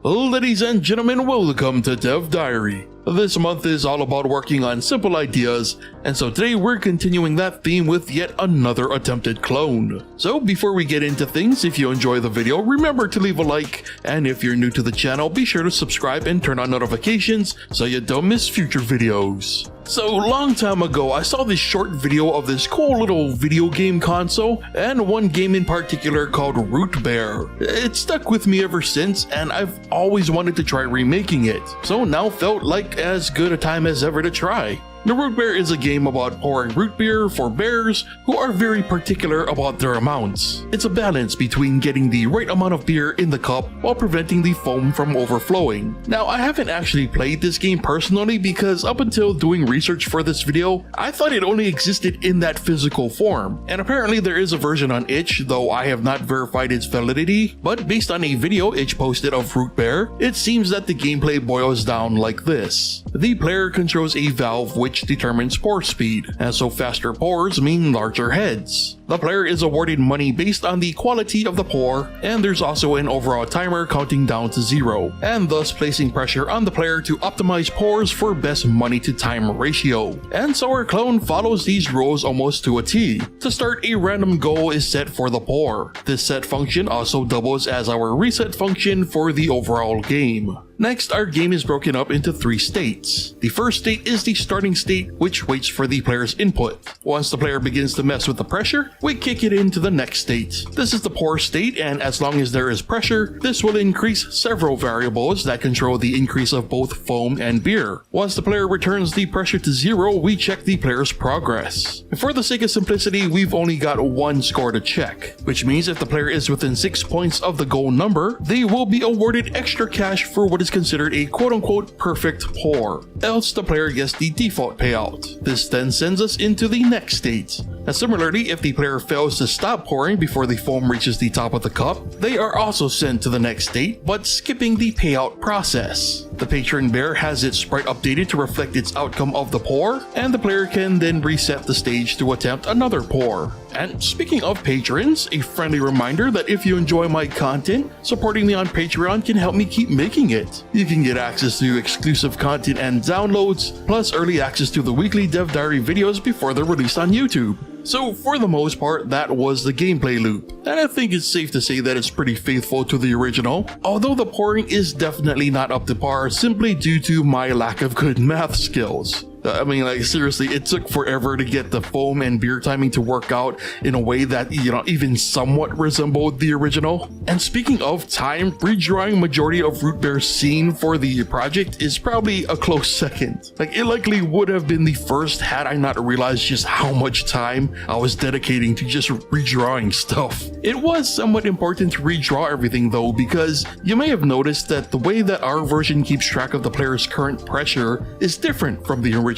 Ladies and gentlemen, welcome to Dev Diary. This month is all about working on simple ideas, and so today we're continuing that theme with yet another attempted clone. So before we get into things, if you enjoy the video, remember to leave a like, and if you're new to the channel, be sure to subscribe and turn on notifications so you don't miss future videos. So long time ago, I saw this short video of this cool little video game console, and one game in particular called Root Bear. It stuck with me ever since, and I've always wanted to try remaking it, so now felt like as good a time as ever to try. The Root Bear is a game about pouring root beer for bears who are very particular about their amounts. It's a balance between getting the right amount of beer in the cup while preventing the foam from overflowing. Now, I haven't actually played this game personally because up until doing research for this video, I thought it only existed in that physical form. And apparently there is a version on itch, though I have not verified its validity. But based on a video itch posted of Root Bear, it seems that the gameplay boils down like this. The player controls a valve which determines pour speed, and so faster pours mean larger heads. The player is awarded money based on the quality of the pour, and there's also an overall timer counting down to 0, and thus placing pressure on the player to optimize pours for best money to time ratio. And so our clone follows these rules almost to a T. To start, a random goal is set for the pour. This set function also doubles as our reset function for the overall game. Next, our game is broken up into 3 states. The first state is the starting state, which waits for the player's input. Once the player begins to mess with the pressure, we kick it into the next state. This is the pour state, and as long as there is pressure, this will increase several variables that control the increase of both foam and beer. Once the player returns the pressure to 0, we check the player's progress. For the sake of simplicity, we've only got one score to check, which means if the player is within 6 points of the goal number, they will be awarded extra cash for what is considered a quote-unquote perfect pour, else the player gets the default payout. This then sends us into the next state. And similarly, if the player fails to stop pouring before the foam reaches the top of the cup, they are also sent to the next state, but skipping the payout process. The patron bear has its sprite updated to reflect its outcome of the pour, and the player can then reset the stage to attempt another pour. And speaking of patrons, a friendly reminder that if you enjoy my content, supporting me on Patreon can help me keep making it. You can get access to exclusive content and downloads, plus early access to the weekly Dev Diary videos before they're released on YouTube. So for the most part, that was the gameplay loop, and I think it's safe to say that it's pretty faithful to the original, although the pouring is definitely not up to par simply due to my lack of good math skills. I mean, like, seriously, it took forever to get the foam and beer timing to work out in a way that, even somewhat resembled the original. And speaking of time, redrawing majority of Root Bear's scene for the project is probably a close second. Like, it likely would have been the first had I not realized just how much time I was dedicating to just redrawing stuff. It was somewhat important to redraw everything though, because you may have noticed that the way that our version keeps track of the player's current pressure is different from the original.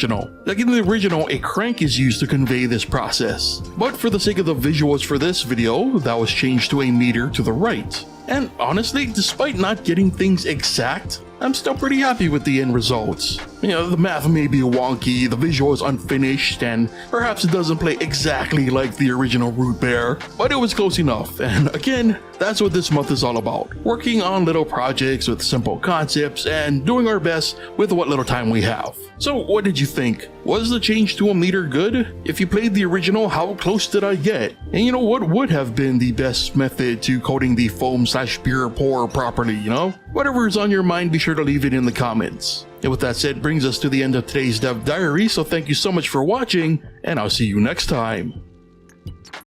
Like in the original, a crank is used to convey this process, but for the sake of the visuals for this video, that was changed to a meter to the right. And honestly, despite not getting things exact, I'm still pretty happy with the end results. The math may be wonky, the visual is unfinished, and perhaps it doesn't play exactly like the original Root Bear, but it was close enough. And again, that's what this month is all about. Working on little projects with simple concepts and doing our best with what little time we have. So what did you think? Was the change to a meter good? If you played the original, how close did I get? And what would have been the best method to coating the foam/beer pour properly, Whatever is on your mind, be sure to leave it in the comments. And with that said, brings us to the end of today's Dev Diary, so thank you so much for watching, and I'll see you next time.